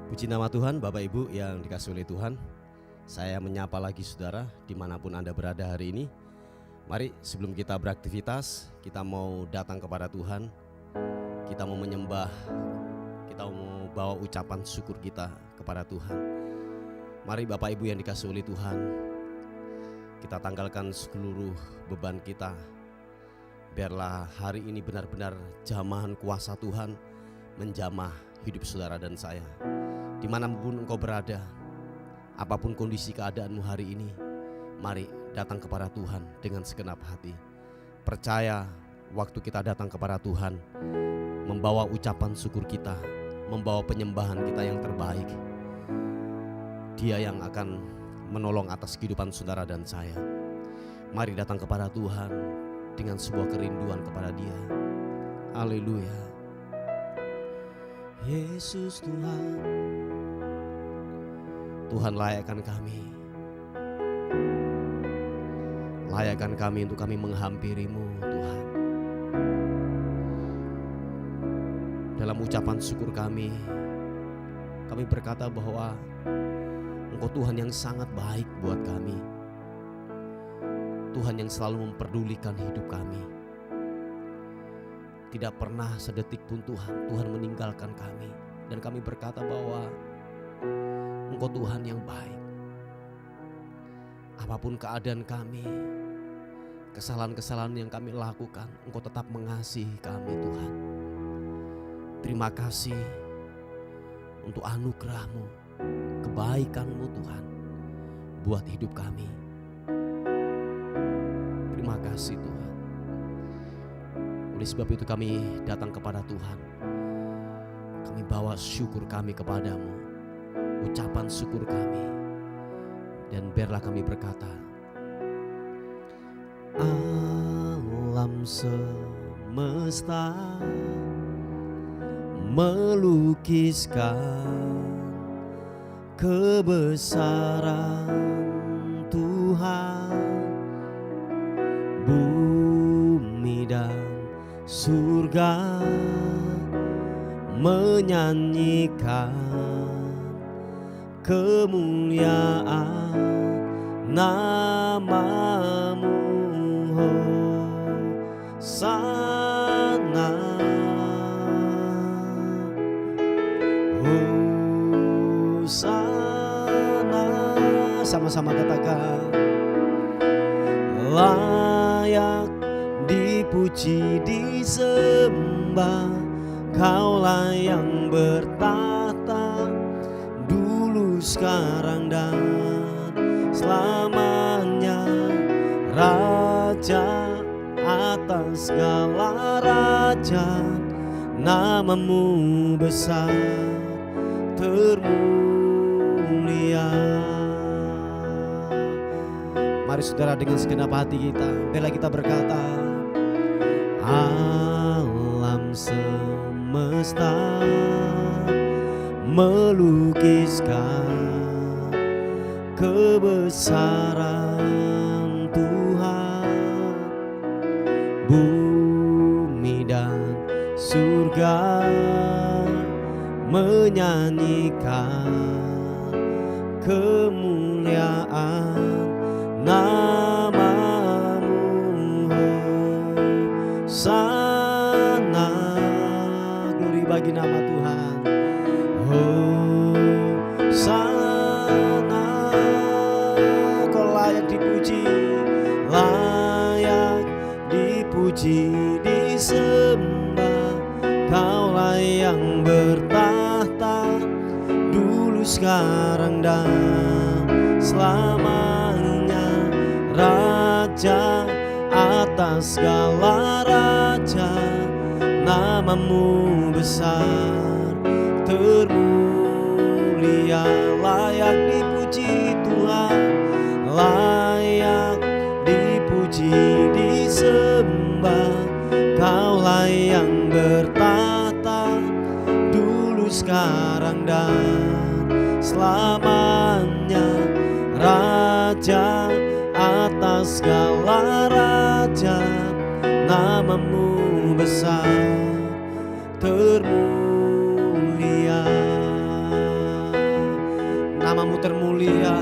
Puji nama Tuhan, Bapak Ibu yang dikasihi oleh Tuhan. Saya menyapa lagi saudara dimanapun Anda berada hari ini. Mari sebelum kita beraktivitas, kita mau datang kepada Tuhan. Kita mau menyembah, kita mau bawa ucapan syukur kita kepada Tuhan. Mari Bapak Ibu yang dikasihi oleh Tuhan, kita tanggalkan seluruh beban kita. Biarlah hari ini benar-benar jamahan kuasa Tuhan menjamah hidup saudara dan saya. Dimanapun engkau berada, apapun kondisi keadaanmu hari ini, mari datang kepada Tuhan dengan segenap hati. Percaya waktu kita datang kepada Tuhan, membawa ucapan syukur kita, membawa penyembahan kita yang terbaik, Dia yang akan menolong atas kehidupan saudara dan saya. Mari datang kepada Tuhan dengan sebuah kerinduan kepada Dia. Haleluya. Yesus Tuhan, Tuhan layakkan kami. Layakkan kami untuk kami menghampiri-Mu Tuhan. Dalam ucapan syukur kami berkata bahwa Engkau Tuhan yang sangat baik buat kami. Tuhan yang selalu memperdulikan hidup kami. Tidak pernah sedetik pun Tuhan meninggalkan kami. Dan kami berkata bahwa Engkau Tuhan yang baik. Apapun keadaan kami, kesalahan-kesalahan yang kami lakukan, Engkau tetap mengasihi kami Tuhan. Terima kasih untuk anugerah-Mu, kebaikan-Mu Tuhan buat hidup kami. Terima kasih Tuhan. Oleh sebab itu kami datang kepada Tuhan. Kami bawa syukur kami kepadamu, ucapan syukur kami. Dan biarlah kami berkata, alam semesta melukiskan kebesaran Tuhan. Bumi dan surga menyanyikan kemuliaan nama-Mu, Hosana, Hosana. Sama-sama katakan, layak dipuji disembah, Kaulah yang bertahta dulu, sekarang dan selamanya, Raja atas segala raja. Nama-Mu besar termulia. Mari saudara dengan segenap hati kita, bila kita berkata, alam semesta melukiskan kebesaran Tuhan. Bumi dan surga menyanyikan kemuliaan nama-Mu, Hosana. Glory bagi nama Tuhan. Hosana. Kau layak dipuji, layak dipuji disembah. Kaulah yang bertahta dulu, sekarang dan selamanya, Raja atas segala raja. Nama-Mu besar termulia. Layak dipuji Tuhan, layak dipuji disembah. Kaulah yang bertahta dulu, sekarang dan selamanya, Raja atas segala raja. Nama-Mu besar termulia. termulia.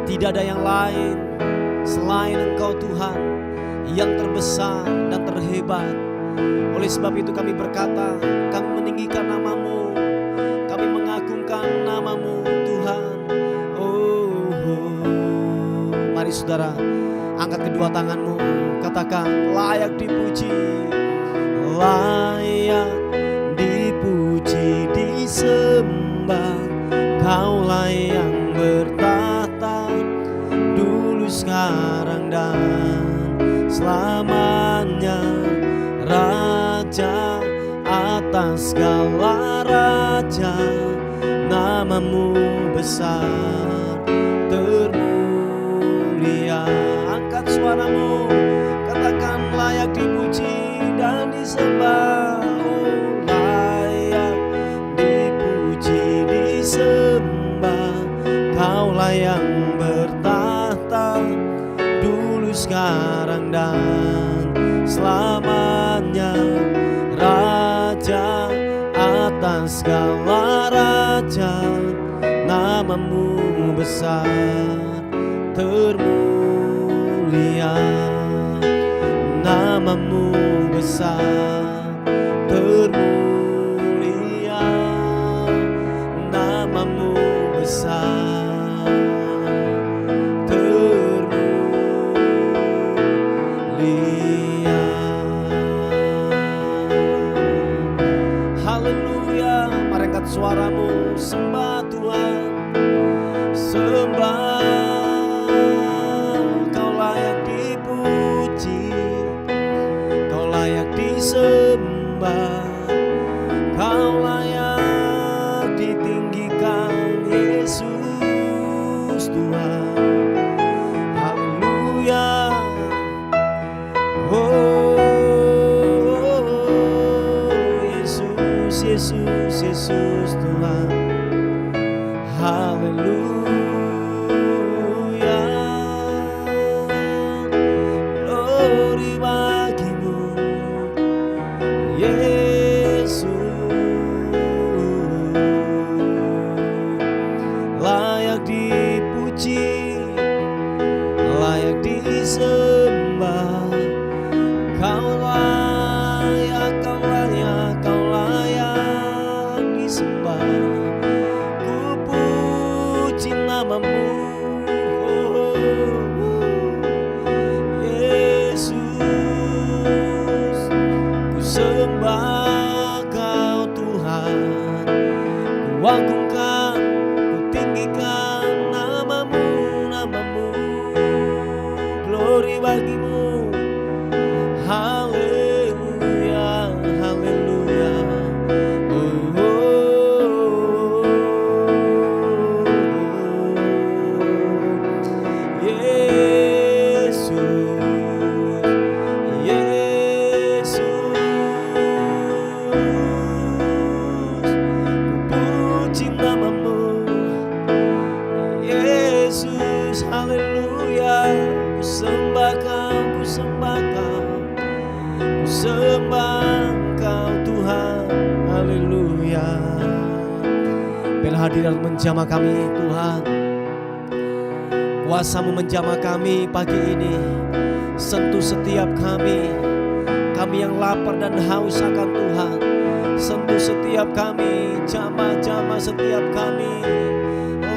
Tidak ada yang lain selain Engkau Tuhan yang terbesar dan terhebat. Oleh sebab itu kami berkata, kami meninggikan nama-Mu, kami mengagungkan nama-Mu Tuhan. Mari saudara, angkat kedua tanganmu, katakan layak dipuji, layak dipuji, disembah. Kaulah yang bertahta dulu, sekarang dan selamanya, Raja atas segala raja. Nama-Mu besar termulia. Angkat suaramu, katakan layak dipuji dan disembah. Layak dipuji, disembah. Kaulah yang bertahta dulu, sekarang dan selamanya, Raja atas segala raja. Nama-Mu besar termulia. Nama-Mu besar termulia. Nama-Mu besar termulia. Haleluya. Mari angkat suaramu, sembah Tuhan, sembah. Kau layak dipuji, Kau layak disembah, Kau layak ditinggikan, Yesus Tuhan. Haleluya. Yesus, Yesus, Yesus Tuhan. Haleluya. Glory bagi-Mu, Yesus. Layak dipuji, layak disembah. Kau layak, Kau layak, Kau layak disembah. Ku puji nama-Mu, Yesus. Ku sembah Kau Tuhan, ku agungkan, ku tinggikan nama-Mu, nama-Mu. Glory bagi-Mu. Haleluya, haleluya. Yesus, Yesus. Ku puji nama-Mu, Yesus. Haleluya. Ku sembah Kau, ku sembah Kau, ku sembah Kau Tuhan. Haleluya. Biarlah hadirat menjamah kami Tuhan, kuasa-Mu menjamah kami pagi ini. Sentuh setiap kami, kami yang lapar dan haus akan Tuhan. Sentuh setiap kami, jamah-jamah setiap kami,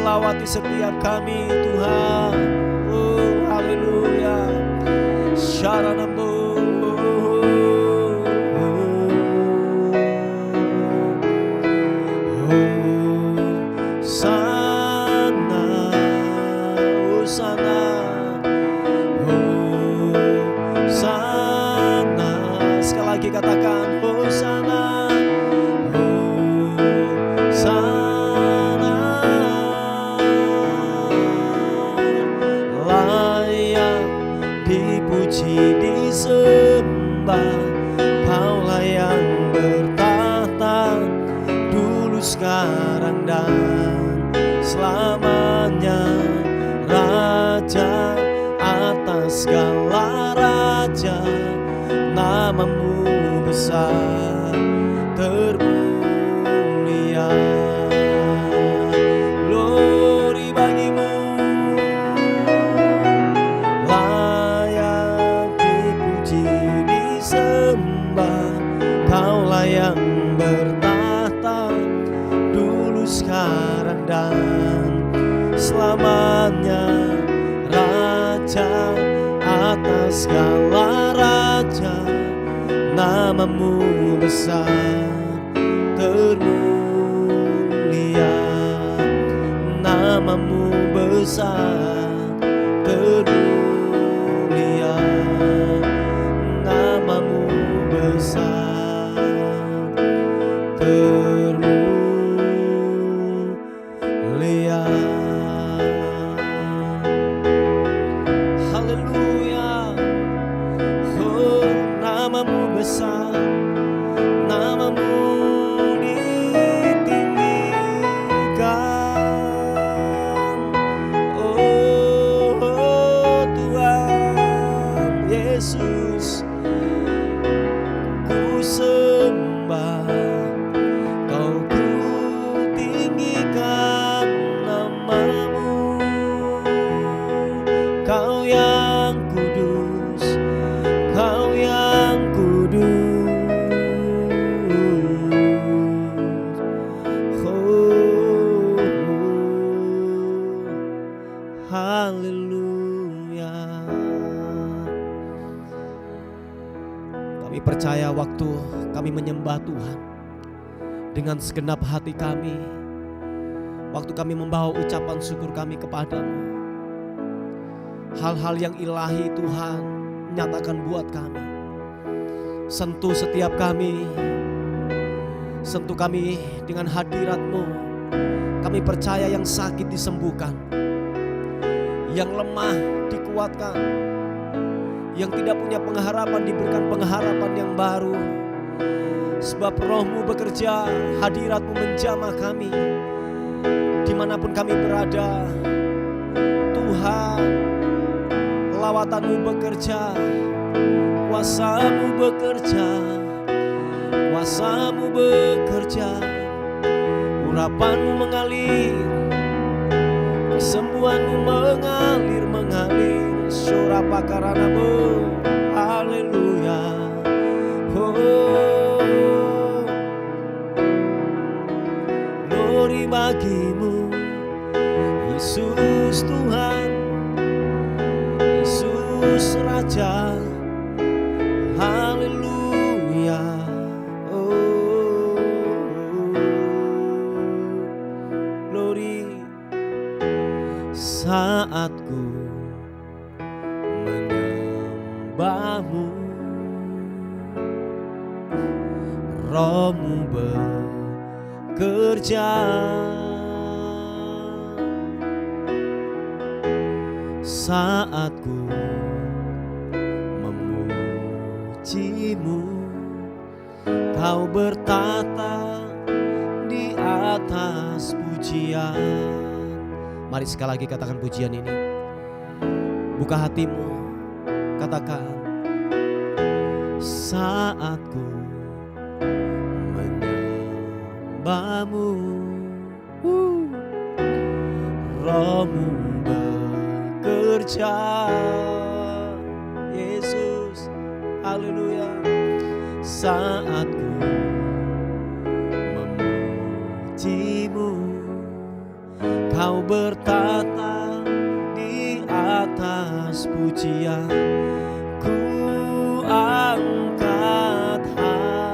lawati setiap kami Tuhan. Oh haleluya. Syaranambu. Katakan Hosana, Hosana. Layak dipuji, disembah. Kaulah yang bertahta dulu, sekarang dan selamanya, Raja atas segala raja. Nama-Mu besar termulia. Glory yang bertahta dulu, sekarang, dan selamanya. Raja atas segala raja, namamu besar termulia, namamu besar termulia, namamu besar termulia. Haleluya. Oh, namamu besar, namamu ditinggikan. Oh, Tuhan Yesus, ku sembah, Kau ku tinggikan namamu. Kau yang kudus, Kau yang kudus. Oh, haleluya. Kami percaya waktu kami menyembah Tuhan dengan segenap hati kami, waktu kami membawa ucapan syukur kami kepadamu, hal-hal yang ilahi Tuhan nyatakan buat kami. Sentuh setiap kami, sentuh kami dengan hadirat-Mu. Kami percaya yang sakit disembuhkan, yang lemah dikuatkan, yang tidak punya pengharapan diberikan pengharapan yang baru. Sebab Roh-Mu bekerja, hadirat-Mu menjamah kami dimanapun kami berada. Tuhan, lawatan-Mu bekerja, kuasa-Mu bekerja, kuasa-Mu bekerja, urapan-Mu mengalir, kesembuhan-Mu mengalir, Surapakaranamu, haleluya. Oh, glory bagimu, Yesus Tuhan, Yesus Raja, haleluya. Oh, glory. Saat ku menyembah-Mu, Roh-Mu bekerja. Saat ku memuji-Mu, Kau bertata di atas pujian. Mari sekali lagi katakan pujian ini. Buka hatimu, katakan. Saat ku menyembah-Mu, Roh-Mu bekerja. Yesus, haleluya. Saat ku memuji-Mu, Kau bertata di atas pujian. Ku angkat hatiku,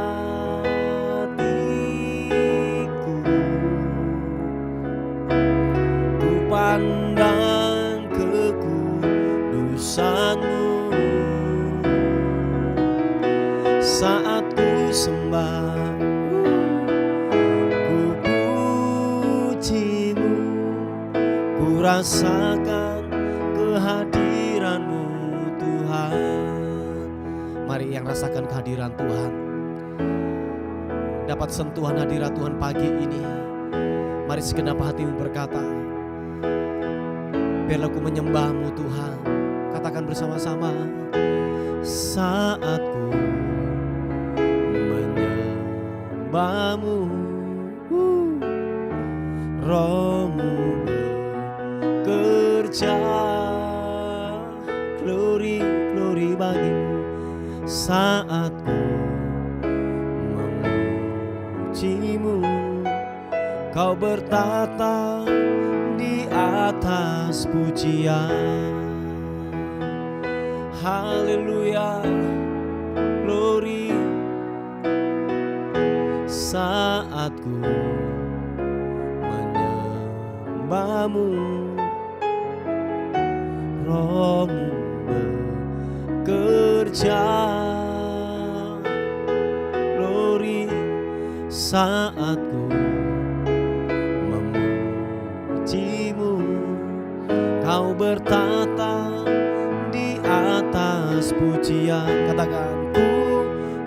ku pandang kekudusan-Mu. Saat ku sembah, ku puji-Mu, ku rasakan kehadiran-Mu Tuhan. Mari yang rasakan kehadiran Tuhan, dapat sentuhan hadirat Tuhan pagi ini. Mari segenap hatimu berkata, biarlah ku menyembah-Mu Tuhan. Katakan bersama-sama. Saat ku menyembah-Mu, Roh-Mu bekerja. Glory, glory bagimu. Saat ku memuji memujimu. Kau bertata di atas pujian. Haleluya, glory. Saat ku menyembahmu, Rohmu bekerja. Glory, saat ku memujimu. Kau bertata di atas pujian. Katakan, ku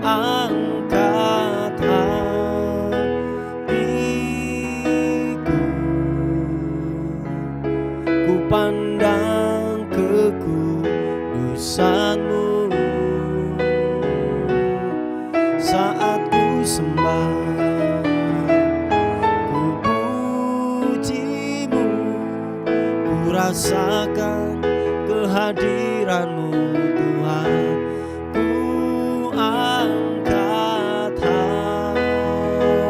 angkat hatiku, ku pandang kekudusan-Mu. Saat ku sembah, ku puji-Mu, ku rasakan kehadiran-Mu Tuhan. Ku angkat hatiku,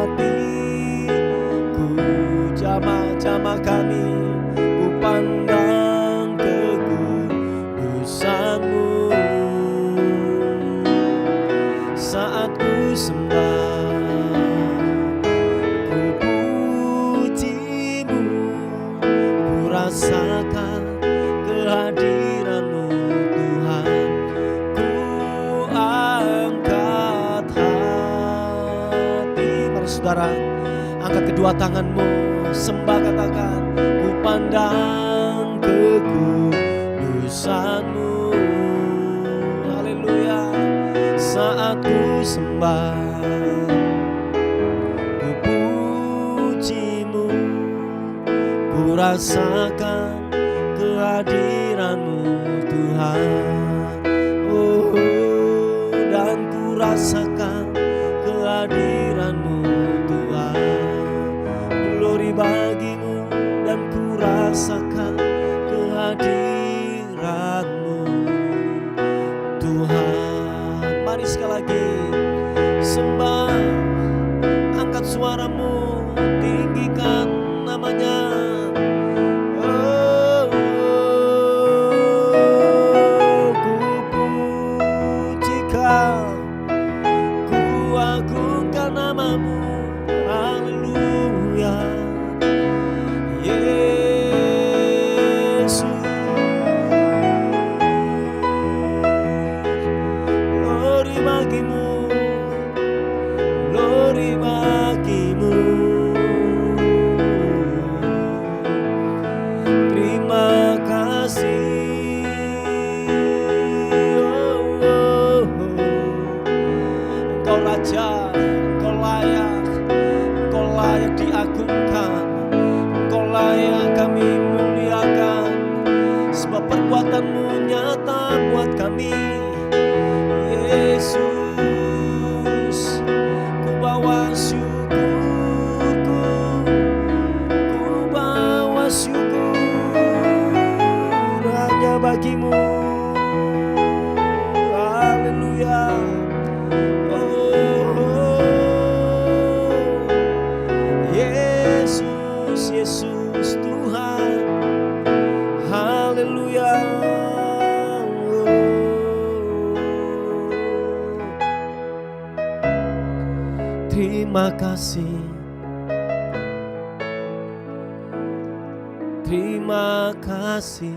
jamaah-jamaah kami, ku pandang kekudusan-Mu. Saat ku sembah, ku puji-Mu, ku rasakan kehadiran-Mu Tuhan. Ku angkat hati. Mari saudara, angkat kedua tanganmu, sembah, katakan, ku pandang kekudusan-Mu. Haleluya. Saat ku sembah, ku puji-Mu, ku rasakan kehadiran-Mu Tuhan. Oh, dan ku rasakan kehadiran-Mu Tuhan. Glory bagi-Mu, dan ku rasakan kehadiran-Mu Tuhan. Mari sekali lagi sembah, angkat suaramu, tinggikan namanya. Ku pujikan, ku agungkan nama-Mu. Haleluya, Yesus. Glory bagi-Mu, glory bagi-Mu. Terima kasih. Engkau Raja, Engkau layak, Engkau layak diagungkan, Engkau layak kami muliakan, sebab perbuatan-Mu nyata buat kami. Yesus, ku bawa syukurku, ku bawa syukur hanya bagi-Mu. Haleluya. Yesus, Yesus Tuhan. Haleluya. Terima kasih, terima kasih.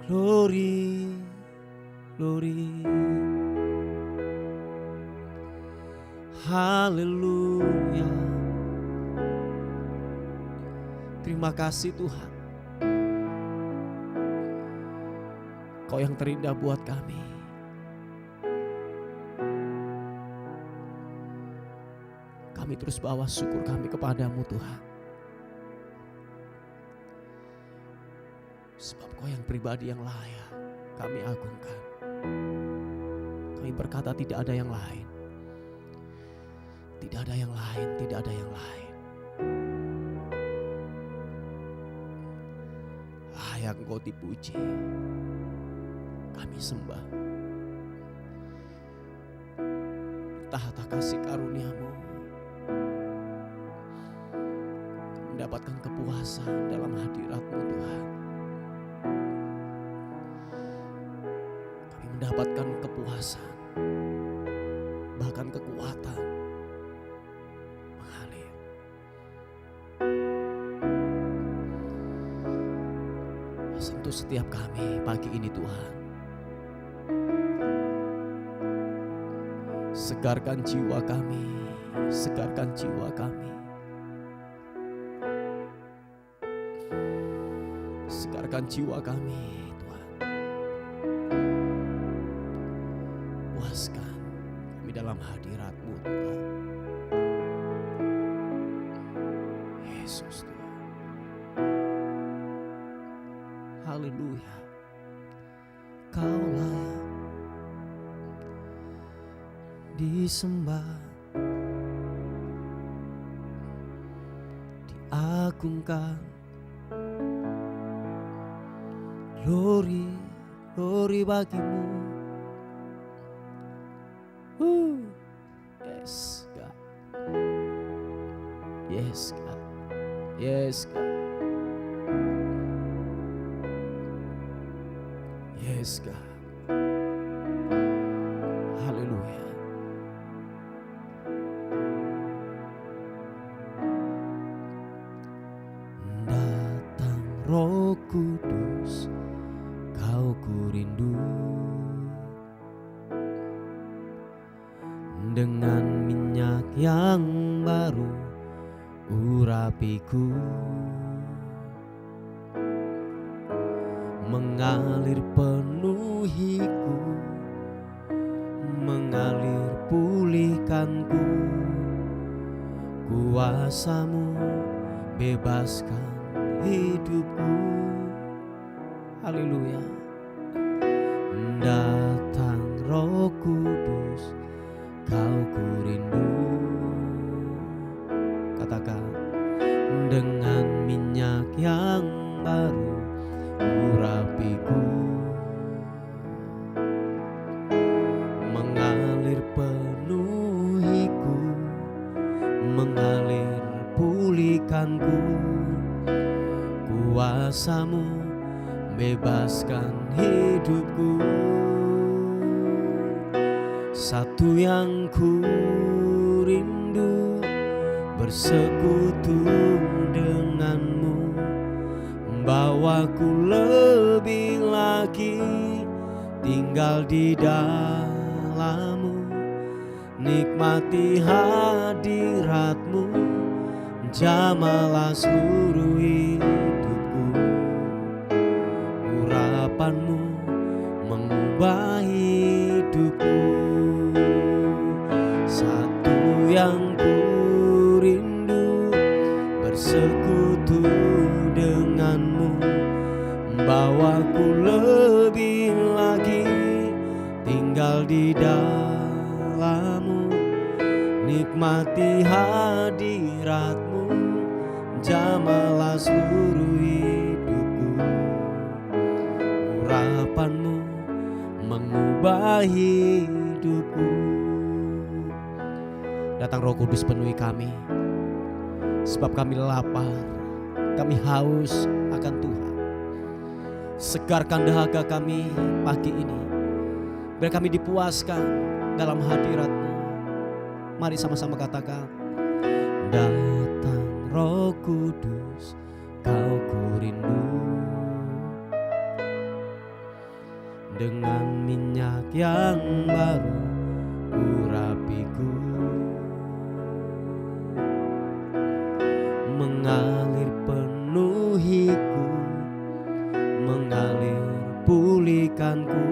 Glory, glory. Haleluya. Terima kasih Tuhan, Kau yang terindah buat kami. Kami terus bawa syukur kami kepadamu Tuhan. Sebab Kau yang pribadi yang layak kami agungkan. Kami berkata tidak ada yang lain. Tidak ada yang lain, tidak ada yang lain. Layak Engkau dipuji. Kami sembah. tahta kasih karunia-Mu, mendapatkan kepuasan dalam hadirat-Mu Tuhan. Kami mendapatkan kepuasan, bahkan kekuatan mengalir. Sentuh setiap kami pagi ini Tuhan. Segarkan jiwa kami, segarkan jiwa kami. Segarkan jiwa kami Tuhan. Puaskan kami dalam hadirat-Mu Tuhan. Yesus Tuhan. Haleluya. Kau layak disembah, diagungkan. Glory, glory bagimu. Yes God, yes God, yes God, yes God. Haleluya. Datang Roh Kudus, Kau ku rindu. Dengan minyak yang baru urapiku, mengalir penuhiku, mengalir pulihkanku. Kuasa-Mu bebaskan hidupku. Haleluya. Datang Roh Kudus, Kau ku rindu. Katakan, dengan minyak yang baru urapiku, mengalir penuhiku, mengalir pulihkanku. Kuasa-Mu bebaskan hidupku. Satu yang ku rindu, bersekutu denganmu, bawaku lebih lagi tinggal di dalam-Mu, nikmati hadirat-Mu, jamalah seluruh hidupku. Urapan-Mu mengubah hidupku. Satu yang ku rindu, bersekutu denganmu, bawaku lebih lagi tinggal di dalam-Mu, nikmati hadirat-Mu, jamalah seluruh hidupku. Urapan-Mu mengubah hidupku. Datang Roh Kudus, penuhi kami, sebab kami lapar, kami haus akan Tuhan. Segarkan dahaga kami pagi ini, biar kami dipuaskan dalam hadirat-Mu. Mari sama-sama katakan, datang Roh Kudus, Kau ku rindu. Dengan minyak yang baru urapiku, mengalir penuhiku, mengalir pulihkanku.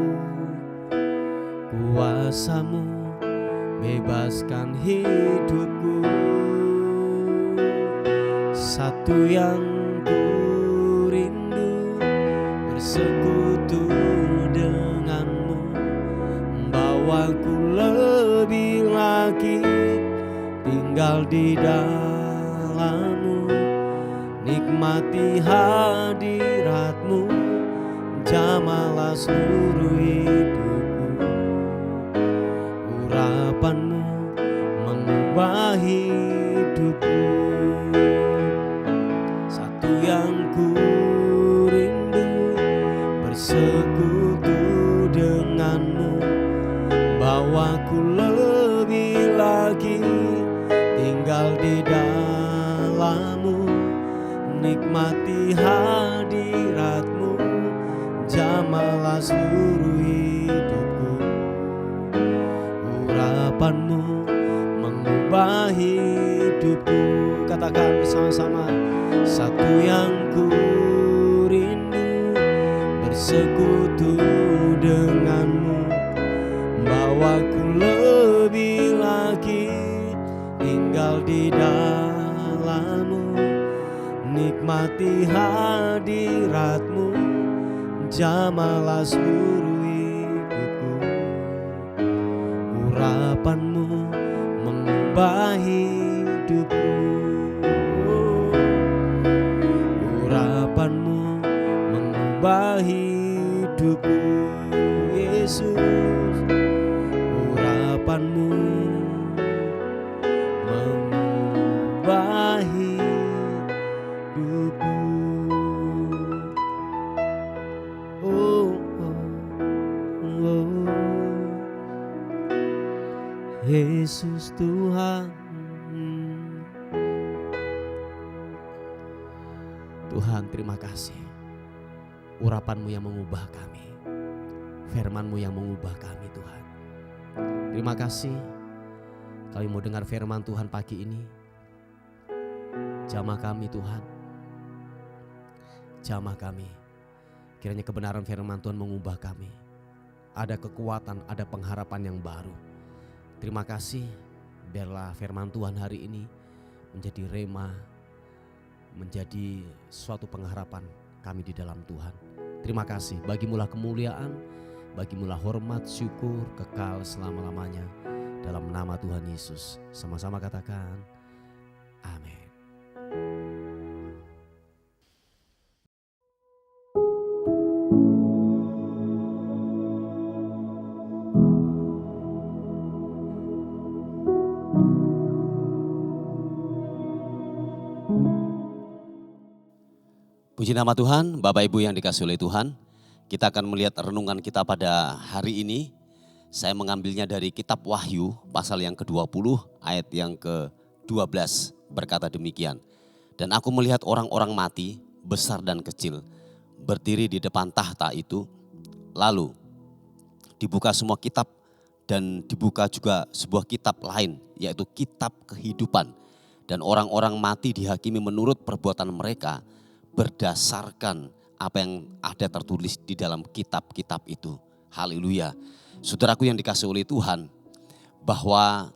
Kuasa-Mu bebaskan hidupku. Satu yang ku rindu, bersekutu denganmu, bawaku lebih lagi tinggal di dalam-Mu, nikmati hadirat-Mu, jamalah seluruh hidupku. Urapan-Mu mengubah hidupku. Satu yang ku rindu, bersekutu denganmu, bawaku lebih lagi tinggal di dalammu, nikmati hadiratmu, jamalah seluruh hidupku. Urapanmu mengubah hidupku. Katakan bersama-sama, satu yang ku rindu, bersekutu denganmu, bawaku lebih lagi tinggal di dalammu, nikmati hadiratmu, jamalah seluruh hidupku. Urapanmu mengubah hidupku. Urapanmu mengubah hidupku, Yesus. Urapanmu mengubah hidupku. Oh, oh, oh. Yesus Tuhan. Tuhan, terima kasih. Urapan-Mu yang mengubah kami, firman-Mu yang mengubah kami, Tuhan. Terima kasih kami mau dengar firman Tuhan pagi ini. Jamah kami, Tuhan. Jamah kami. Kiranya kebenaran firman Tuhan mengubah kami. Ada kekuatan, ada pengharapan yang baru. Terima kasih, biarlah firman Tuhan hari ini menjadi rema, menjadi suatu pengharapan kami di dalam Tuhan. Terima kasih, bagimulah kemuliaan, bagimulah hormat, syukur, kekal selama-lamanya. Dalam nama Tuhan Yesus, sama-sama katakan, amin. Puji nama Tuhan, Bapak Ibu yang dikasihi oleh Tuhan. Kita akan melihat renungan kita pada hari ini. Saya mengambilnya dari kitab Wahyu pasal yang ke-20 ayat yang ke-12 berkata demikian. Dan aku melihat orang-orang mati besar dan kecil berdiri di depan tahta itu. Lalu dibuka semua kitab dan dibuka juga sebuah kitab lain, yaitu kitab kehidupan. Dan orang-orang mati dihakimi menurut perbuatan mereka berdasarkan apa yang ada tertulis di dalam kitab-kitab itu. Haleluya. Saudaraku yang dikasihi oleh Tuhan, bahwa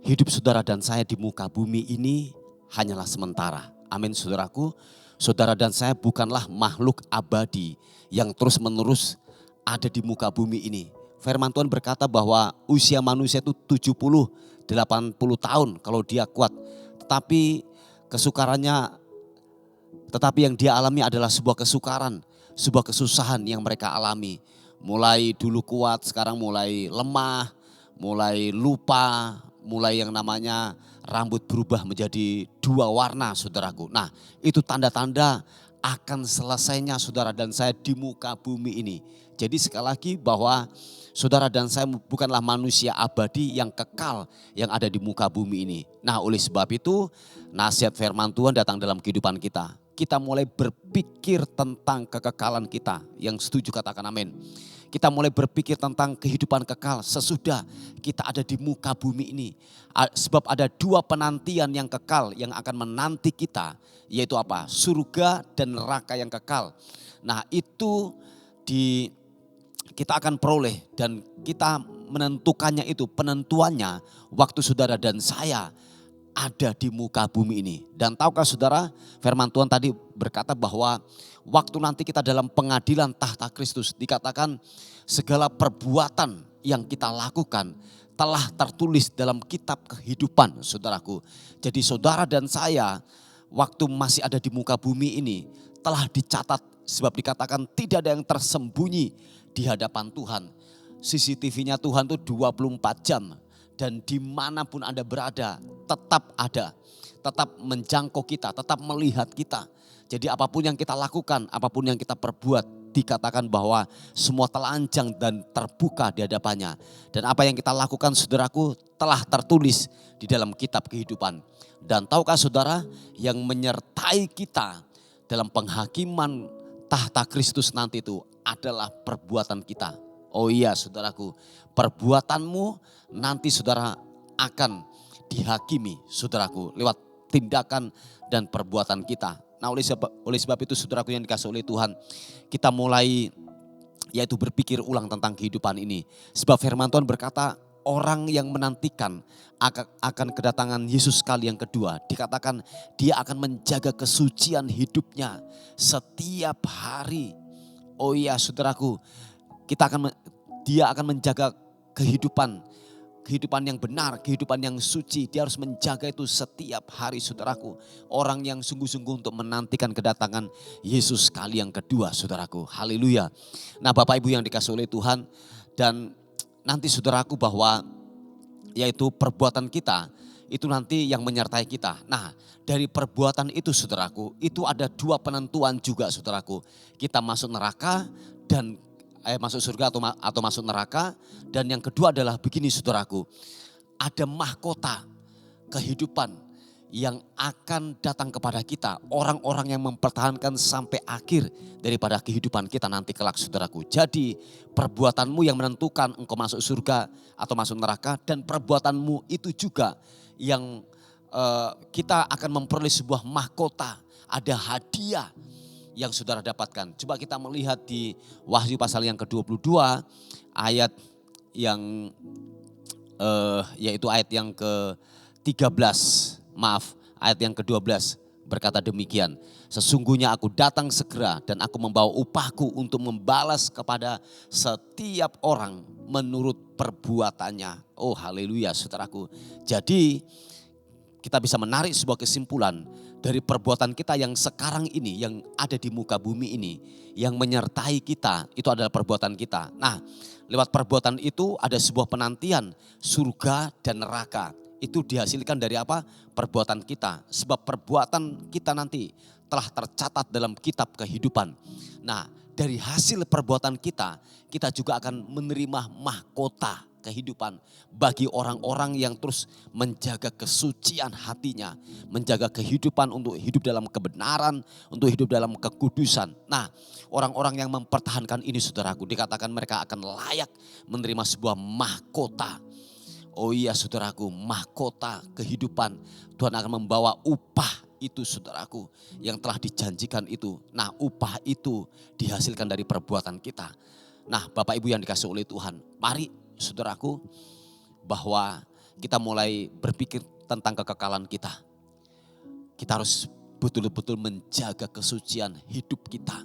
hidup saudara dan saya di muka bumi ini hanyalah sementara. Amin saudaraku. Saudara dan saya bukanlah makhluk abadi yang terus menerus ada di muka bumi ini. Firman Tuhan berkata bahwa usia manusia itu 70-80 tahun kalau dia kuat. Tetapi yang dia alami adalah sebuah kesukaran, sebuah kesusahan yang mereka alami. Mulai dulu kuat, sekarang mulai lemah, mulai lupa, mulai yang namanya rambut berubah menjadi dua warna, saudaraku. Nah, itu tanda-tanda akan selesainya saudara dan saya di muka bumi ini. Jadi sekali lagi bahwa saudara dan saya bukanlah manusia abadi yang kekal yang ada di muka bumi ini. Nah, oleh sebab itu nasihat firman Tuhan datang dalam kehidupan kita. Kita mulai berpikir tentang kekekalan kita. Yang setuju katakan amin. Kita mulai berpikir tentang kehidupan kekal sesudah kita ada di muka bumi ini. Sebab ada dua penantian yang kekal yang akan menanti kita. Yaitu apa? Surga dan neraka yang kekal. Nah itu kita akan peroleh dan kita menentukannya itu. Penentuannya waktu saudara dan saya ada di muka bumi ini. Dan tahukah saudara, firman Tuhan tadi berkata bahwa waktu nanti kita dalam pengadilan tahta Kristus, dikatakan segala perbuatan yang kita lakukan telah tertulis dalam kitab kehidupan, saudaraku. Jadi saudara dan saya waktu masih ada di muka bumi ini telah dicatat, sebab dikatakan tidak ada yang tersembunyi di hadapan Tuhan. CCTV-nya Tuhan itu 24 jam. dan dimanapun Anda berada tetap ada, tetap menjangkau kita, tetap melihat kita. Jadi apapun yang kita lakukan, apapun yang kita perbuat, dikatakan bahwa semua telanjang dan terbuka di hadapannya. Dan apa yang kita lakukan saudaraku telah tertulis di dalam kitab kehidupan. Dan tahukah saudara, yang menyertai kita dalam penghakiman tahta Kristus nanti itu adalah perbuatan kita. Oh iya saudaraku, perbuatanmu nanti saudara akan dihakimi saudaraku lewat tindakan dan perbuatan kita. Nah oleh sebab itu saudaraku yang dikasih oleh Tuhan, kita mulai yaitu berpikir ulang tentang kehidupan ini. Sebab firman Tuhan berkata, orang yang menantikan akan kedatangan Yesus kali yang kedua, dikatakan dia akan menjaga kesucian hidupnya setiap hari. Oh iya saudaraku, dia akan menjaga kehidupan yang benar, kehidupan yang suci. Dia harus menjaga itu setiap hari saudaraku. Orang yang sungguh-sungguh untuk menantikan kedatangan Yesus kali yang kedua saudaraku. Haleluya. Nah Bapak Ibu yang dikasih oleh Tuhan, dan nanti saudaraku bahwa yaitu perbuatan kita itu nanti yang menyertai kita. Nah dari perbuatan itu saudaraku, itu ada dua penentuan juga saudaraku. Kita masuk neraka dan masuk surga atau masuk neraka. Dan yang kedua adalah begini saudaraku, ada mahkota kehidupan yang akan datang kepada kita. Orang-orang yang mempertahankan sampai akhir daripada kehidupan kita nanti kelak saudaraku. Jadi perbuatanmu yang menentukan engkau masuk surga atau masuk neraka. Dan perbuatanmu itu juga yang kita akan memperoleh sebuah mahkota. Ada hadiah yang saudara dapatkan. Coba kita melihat di Wahyu pasal yang ke-22 ayat yang yaitu ayat yang ke-13. Maaf, ayat yang ke-12 berkata demikian. Sesungguhnya aku datang segera dan aku membawa upahku untuk membalas kepada setiap orang menurut perbuatannya. Oh haleluya saudaraku. Jadi kita bisa menarik sebuah kesimpulan dari perbuatan kita yang sekarang ini, yang ada di muka bumi ini, yang menyertai kita, itu adalah perbuatan kita. Nah, lewat perbuatan itu ada sebuah penantian surga dan neraka. Itu dihasilkan dari apa? Perbuatan kita. Sebab perbuatan kita nanti telah tercatat dalam kitab kehidupan. Nah, dari hasil perbuatan kita, kita juga akan menerima mahkota kehidupan bagi orang-orang yang terus menjaga kesucian hatinya, menjaga kehidupan untuk hidup dalam kebenaran, untuk hidup dalam kekudusan. Nah, orang-orang yang mempertahankan ini saudaraku, dikatakan mereka akan layak menerima sebuah mahkota. Oh iya saudaraku, mahkota kehidupan. Tuhan akan membawa upah itu saudaraku yang telah dijanjikan itu. Nah, upah itu dihasilkan dari perbuatan kita. Nah, Bapak Ibu yang dikasih oleh Tuhan, mari saudaraku, bahwa kita mulai berpikir tentang kekekalan kita. Kita harus betul-betul menjaga kesucian hidup kita.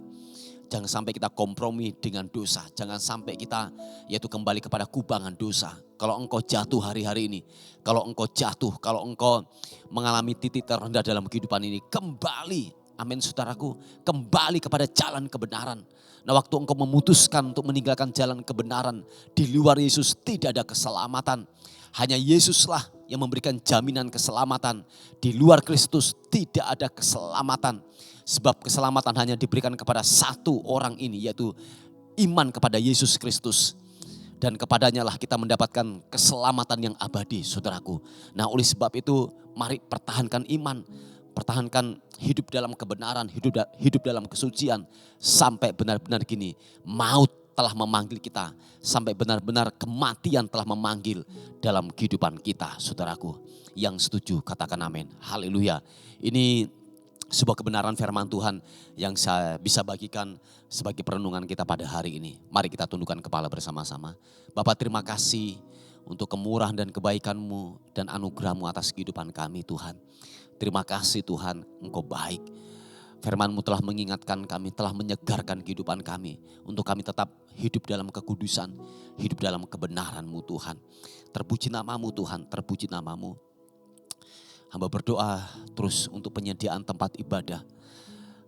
Jangan sampai kita kompromi dengan dosa. Jangan sampai kita yaitu kembali kepada kubangan dosa. Kalau engkau jatuh hari-hari ini, kalau engkau mengalami titik terendah dalam kehidupan ini, kembali. Amin saudaraku, kembali kepada jalan kebenaran. Nah waktu engkau memutuskan untuk meninggalkan jalan kebenaran, di luar Yesus tidak ada keselamatan. Hanya Yesuslah yang memberikan jaminan keselamatan. Di luar Kristus tidak ada keselamatan. Sebab keselamatan hanya diberikan kepada satu orang ini, yaitu iman kepada Yesus Kristus. Dan kepadanya lah kita mendapatkan keselamatan yang abadi saudaraku. Nah oleh sebab itu mari pertahankan iman. Pertahankan hidup dalam kebenaran, hidup dalam kesucian. Sampai benar-benar gini, maut telah memanggil kita. Sampai benar-benar kematian telah memanggil dalam kehidupan kita saudaraku. Yang setuju katakan amin. Haleluya. Ini sebuah kebenaran firman Tuhan yang saya bisa bagikan sebagai perenungan kita pada hari ini. Mari kita tundukkan kepala bersama-sama. Bapak terima kasih untuk kemurahan dan kebaikan-Mu dan anugerah-Mu atas kehidupan kami Tuhan. Terima kasih Tuhan, Engkau baik. Firman-Mu telah mengingatkan kami, telah menyegarkan kehidupan kami. Untuk kami tetap hidup dalam kekudusan, hidup dalam kebenaran-Mu Tuhan. Terpuji nama-Mu Tuhan, terpuji nama-Mu. Hamba berdoa terus untuk penyediaan tempat ibadah.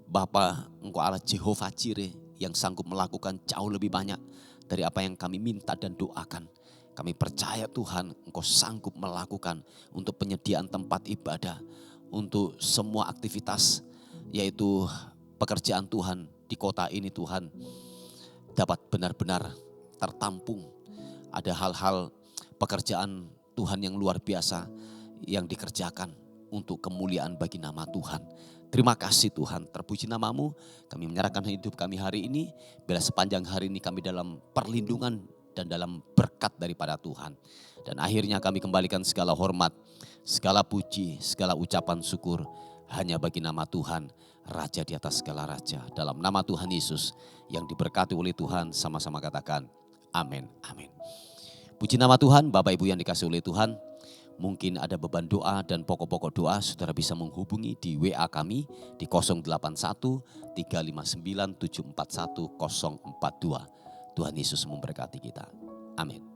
Bapa, Engkau Allah Jehovah Jireh yang sanggup melakukan jauh lebih banyak dari apa yang kami minta dan doakan. Kami percaya Tuhan Engkau sanggup melakukan untuk penyediaan tempat ibadah, untuk semua aktivitas yaitu pekerjaan Tuhan di kota ini Tuhan dapat benar-benar tertampung. Ada hal-hal pekerjaan Tuhan yang luar biasa yang dikerjakan untuk kemuliaan bagi nama Tuhan. Terima kasih Tuhan, terpuji namamu. Kami menyerahkan hidup kami hari ini. Bila sepanjang hari ini kami dalam perlindungan dan dalam berkat daripada Tuhan. Dan akhirnya kami kembalikan segala hormat, segala puji, segala ucapan syukur hanya bagi nama Tuhan, Raja di atas segala raja. Dalam nama Tuhan Yesus yang diberkati oleh Tuhan, sama-sama katakan amin, amin. Puji nama Tuhan, Bapak Ibu yang dikasihi oleh Tuhan. Mungkin ada beban doa dan pokok-pokok doa, saudara bisa menghubungi di WA kami di 081 359 741 042. Tuhan Yesus memberkati kita. Amin.